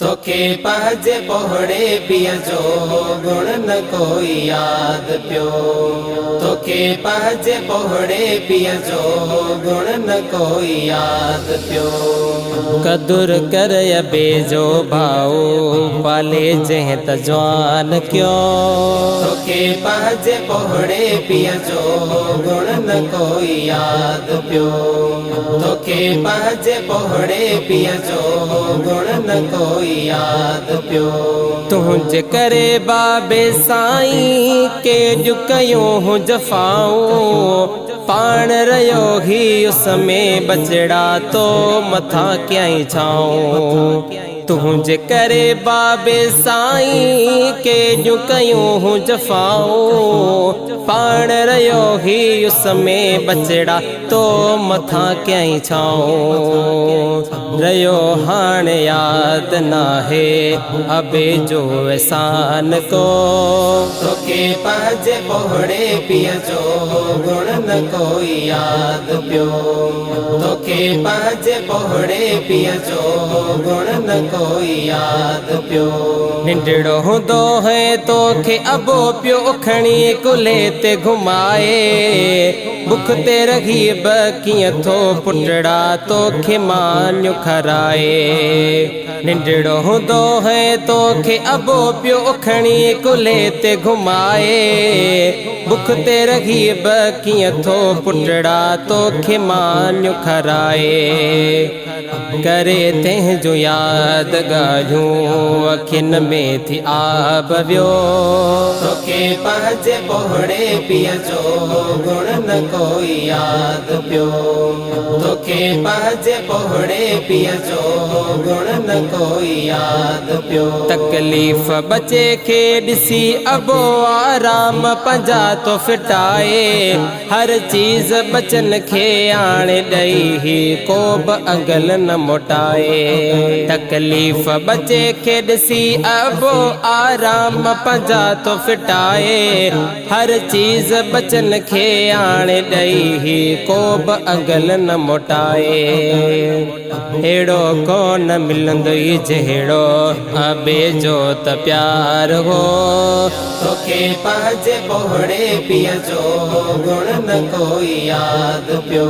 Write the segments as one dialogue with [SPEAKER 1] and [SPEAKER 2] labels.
[SPEAKER 1] तोखे पहजे पोहड़े पिया जो गुण न कोई याद पियो। तोखे पहजे पोहड़े पिया जो गुण न कोई याद पियो। कदुर कर बेजो भाओ पाले जह तजवान क्यों। तोखे पहजे पोहड़े पिया जो गुण न कोई याद पियो। तोखे पहजे पोहड़े पिया जो गुण न कोई याद पियो। तुझ करे बाबे साईं के जो कयो हूँ जफाऊं। पाण रयो ही उसमें बचड़ा तो मथा क्याई छाऊं। तुझ करे बाबे साईं के जो कयो हूँ जफाऊं। पाण रयो ही उसमें बचड़ा तो मथा क्याई छाऊं। रयो हाण याद ना है अबे जो एहसान को। तोखे पहजे पोहड़े पिया जो गुण न कोई याद पियो। तोखे पहजे पोहड़े पिया जो गुण न कोई याद पियो। निंडड़ो हुंदो है तोखे अबो पियो खणी कुले ते घुमाए। बुख ते रगीब कीअं थो पुटड़ा तोखे मान्यो खराए। निंडड़ो हुंदो है तोखे अबो पियो खणी कुले ते घुमाए। बुख ते रगीब कीअं थो पुटड़ा तोखे मान्यो खराए। करे तंहिंजो याद ॻाल्हियूं अखियुनि में थी आब वियो। तोखे पहजे पोहड़े पिया जो गुण न कोई याद पियो। तोखे पहजे पोहड़े पिया जो गुण न कोई याद पियो। तकलीफ़ बचे खे ॾिसी अबो आराम पंजा तो फिटाए। हर चीज़ बचन खे आणे ॾई ही को बि अगल न मोटाए। तकलीफ़ बचे खे ॾिसी अबो आराम पंजा तो फिटाए। हर चीज़ बचन खे आणे ॾई ही को बि अगल न मोटाए। हेड़ो कोन मिलंदो जहिड़ो अबे जो त प्यार हो। तोखे पहजे पोहड़े पिया जो गुण न कोई याद पियो।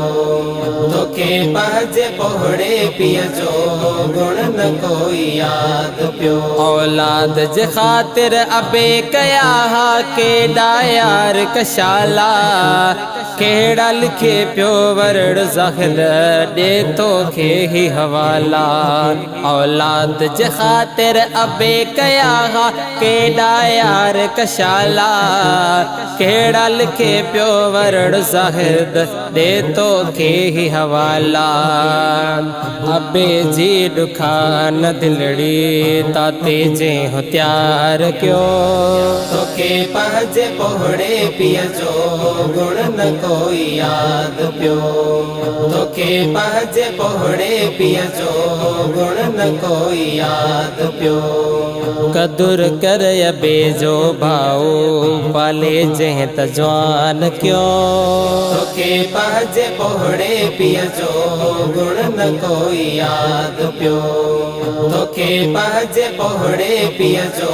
[SPEAKER 1] तोखे पहजे पोहड़े पिया जो गुण न कोई याद पियो। औलाद जे ख़ातिर अबे कया हा केॾा यार कशाला। केड़ा लिखे पियो वरड़ ज़ाहिर ॾे तोखे ही हवाला। औलाद जे ख़ातिर अबे कया हा केड़ा यार कशाला। केड़ा लिखे पियो वरड़ ज़ाहिर ॾे तोखे ही हवाला। अबे जी दुखान दिलड़ी ताते जे हो त्यार क्यों। तोखे पहजे पोहड़े पिया जो गुण न कोई याद पियो। तोखे पहजे पोहड़े पिया जो गुण न कोई याद पियो। कदुर कर बेजो भाओ पाले जह तजवान क्यों। तोखे पहजे पोहड़े पिया जो गुण न कोई याद पियो। तोखे पहजे पोहड़े पिया जो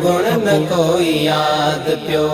[SPEAKER 1] गुण न कोई याद पियो।